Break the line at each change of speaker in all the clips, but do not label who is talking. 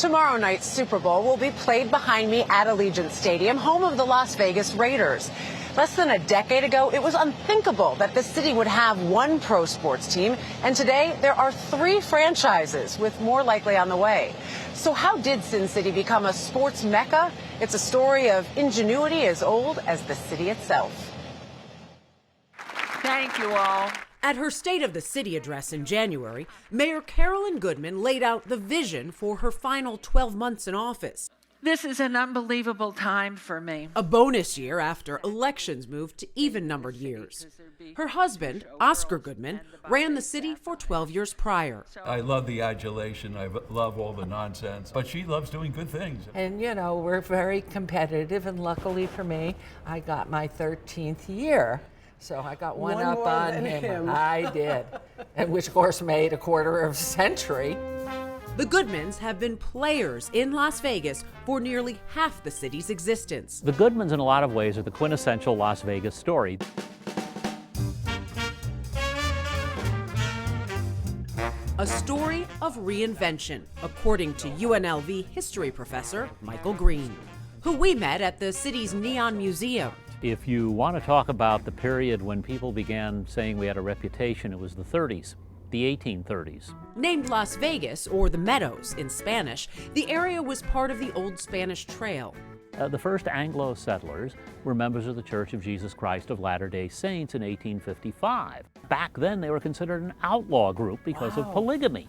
Tomorrow night's Super Bowl will be played behind me at Allegiant Stadium, home of the Las Vegas Raiders. Less than a decade ago, it was unthinkable that the city would have one pro sports team, and today there are 3 franchises, with more likely on the way. So how did Sin City become a sports mecca? It's a story of ingenuity as old as the city itself.
Thank you all.
At her State of the City address in January, Mayor Carolyn Goodman laid out the vision for her final 12 months in office.
This is an unbelievable time for me.
A bonus year after elections moved to even-numbered years. Her husband, Oscar Goodman, ran the city for 12 years prior.
I love the adulation. I love all the nonsense. But she loves doing good things.
And, you know, we're very competitive, and luckily for me, I got my 13th year. So I got one up on him. I did. And which, of course, made a quarter of a century.
The Goodmans have been players in Las Vegas for nearly half the city's existence.
The Goodmans, in a lot of ways, are the quintessential Las Vegas story.
A story of reinvention, according to UNLV history professor Michael Green, who we met at the city's Neon Museum.
If you want to talk about the period when people began saying we had a reputation, it was the 30s, the 1830s.
Named Las Vegas, or the Meadows in Spanish, the area was part of the Old Spanish Trail.
The first Anglo settlers were members of the Church of Jesus Christ of Latter-day Saints in 1855. Back then, they were considered an outlaw group because of polygamy.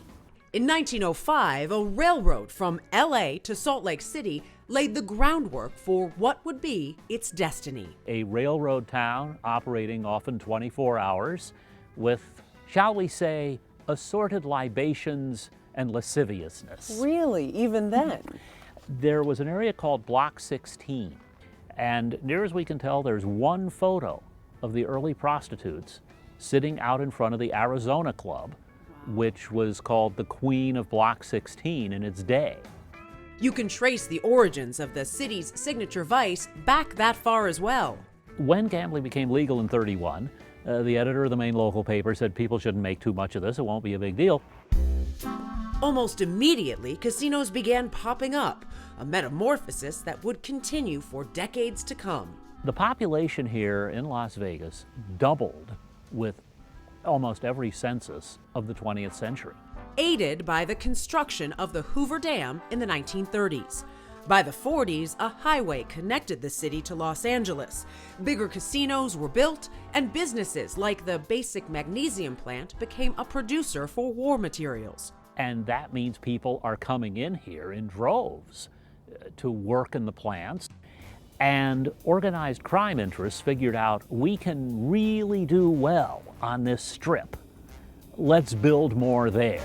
In 1905, a railroad from LA to Salt Lake City laid the groundwork for what would be its destiny.
A railroad town operating often 24 hours with, shall we say, assorted libations and lasciviousness.
Really? Even then?
There was an area called Block 16, and near as we can tell, there's one photo of the early prostitutes sitting out in front of the Arizona Club, which was called the Queen of Block 16 in its day.
You can trace the origins of the city's signature vice back that far as well.
When gambling became legal in 31, the editor of the main local paper said people shouldn't make too much of this, it won't be a big deal.
Almost immediately, casinos began popping up, a metamorphosis that would continue for decades to come.
The population here in Las Vegas doubled with almost every census of the 20th century.
Aided by the construction of the Hoover Dam in the 1930s. By the 40s, a highway connected the city to Los Angeles. Bigger casinos were built, and businesses like the Basic Magnesium plant became a producer for war materials.
And that means people are coming in here in droves to work in the plants. And organized crime interests figured out we can really do well on this strip. Let's build more there.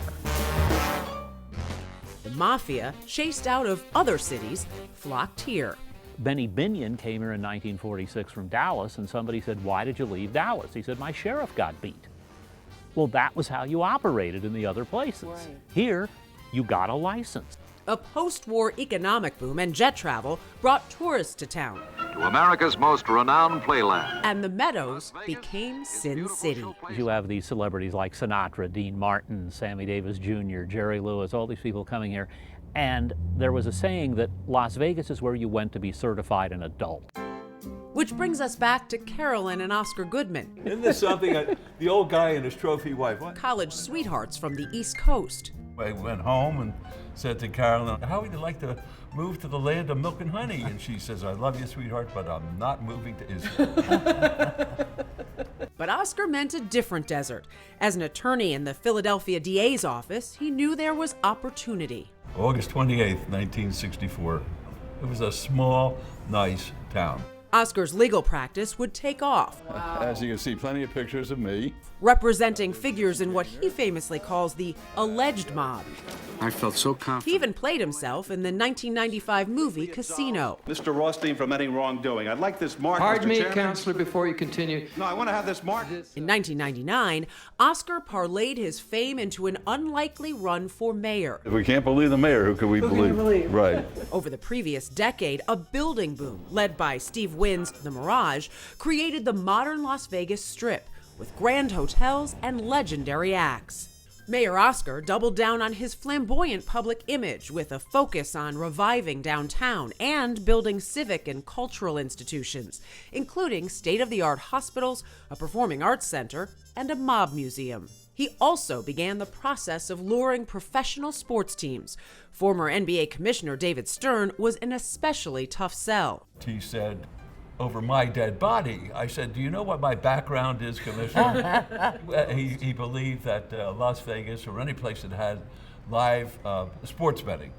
The mafia, chased out of other cities, flocked here.
Benny Binion came here in 1946 from Dallas, and somebody said, "Why did you leave Dallas?" He said, "My sheriff got beat." Well, that was how you operated in the other places.
Right.
Here, you got a license.
A post-war economic boom and jet travel brought tourists to town.
To America's most renowned playland.
And the Meadows became Sin City.
You have these celebrities like Sinatra, Dean Martin, Sammy Davis Jr., Jerry Lewis, all these people coming here. And there was a saying that Las Vegas is where you went to be certified an adult.
Which brings us back to Carolyn and Oscar Goodman,
Isn't this something, the old guy and his trophy wife? What?
college sweethearts from the East Coast.
I went home and said to Carolyn, "How would you like to move to the land of milk and honey?" And she says, "I love you, sweetheart, but I'm not moving to Israel."
But Oscar meant a different desert. As an attorney in the Philadelphia DA's office, he knew there was opportunity.
August 28th, 1964. It was a small, nice town.
Oscar's legal practice would take off.
As you can see, plenty of pictures of me.
Representing figures in what he famously calls the alleged mob.
I felt so
He
confident.
even played himself in the 1995 movie Casino.
Mr. Rothstein from any wrongdoing. I'd like this marked,
Pardon
Mr.
me,
Chairman.
Counselor, before you continue.
No, I want to have this marked.
In 1999, Oscar parlayed his fame into an unlikely run for mayor.
If we can't believe the mayor, who can we believe? Right.
Over the previous decade, a building boom led by Steve Wynn's The Mirage created the modern Las Vegas Strip with grand hotels and legendary acts. Mayor Oscar doubled down on his flamboyant public image with a focus on reviving downtown and building civic and cultural institutions, including state-of-the-art hospitals, a performing arts center, and a mob museum. He also began the process of luring professional sports teams. Former NBA Commissioner David Stern was an especially tough sell.
He said, over my dead body. I said, do you know what my background is, Commissioner? he believed that Las Vegas or any place that had live sports betting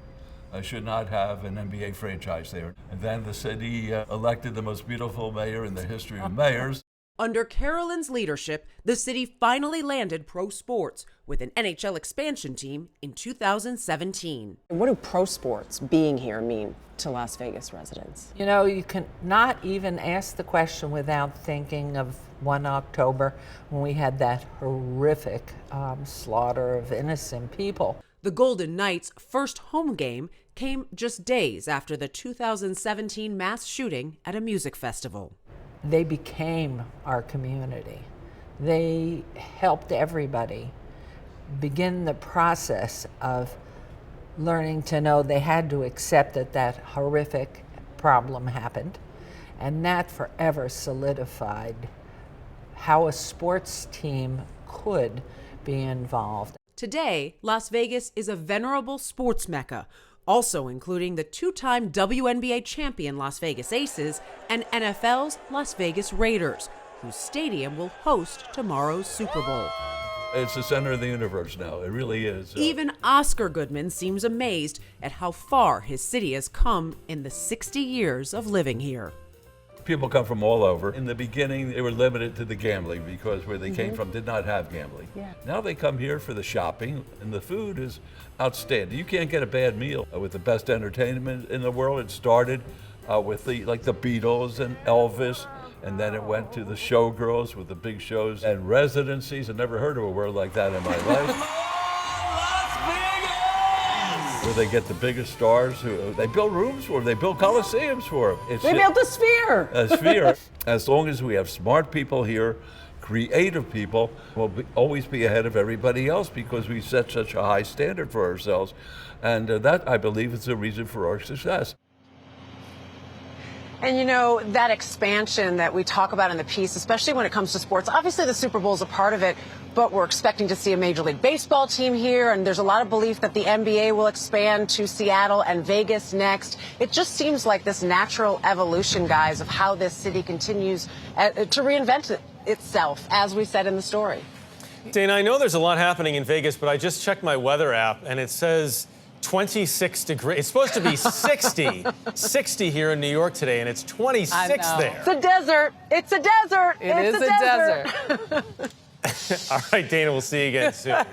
should not have an NBA franchise there. And then the city elected the most beautiful mayor in the history of mayors.
Under Carolyn's leadership, the city finally landed pro sports with an NHL expansion team in 2017.
What do pro sports being here mean to Las Vegas residents?
You know, you can not even ask the question without thinking of 1 October when we had that horrific slaughter of innocent people.
The Golden Knights' first home game came just days after the 2017 mass shooting at a music festival.
They became our community. They helped everybody begin the process of learning to know they had to accept that that horrific problem happened. And that forever solidified how a sports team could be involved.
Today, Las Vegas is a venerable sports mecca, also including the two-time WNBA champion Las Vegas Aces and NFL's Las Vegas Raiders, whose stadium will host tomorrow's Super Bowl.
It's the center of the universe now. It really is.
Even Oscar Goodman seems amazed at how far his city has come in the 60 years of living here.
People come from all over. In the beginning, they were limited to the gambling because where they came from did not have gambling.
Yeah.
Now they come here for the shopping, and the food is outstanding. You can't get a bad meal with the best entertainment in the world. It started with the Beatles and Elvis, and then it went to the showgirls with the big shows and residencies. I've never heard of a word like that in my life. Where they get the biggest stars who they build rooms for, they build coliseums for them.
They built a sphere.
A sphere. As long as we have smart people here, creative people, we'll always be ahead of everybody else because we set such a high standard for ourselves. And that, I believe, is the reason for our success.
And you know, that expansion that we talk about in the piece, especially when it comes to sports, obviously the Super Bowl is a part of it, but we're expecting to see a Major League Baseball team here, and there's a lot of belief that the NBA will expand to Seattle and Vegas next. It just seems like this natural evolution, guys, of how this city continues to reinvent itself, as we said in the story.
Dana, I know there's a lot happening in Vegas, but I just checked my weather app, and it says 26 degrees. It's supposed to be 60 here in New York today, and it's 26 there.
It's a desert. It's a desert.
It is a desert.
All right, Dana, we'll see you again soon.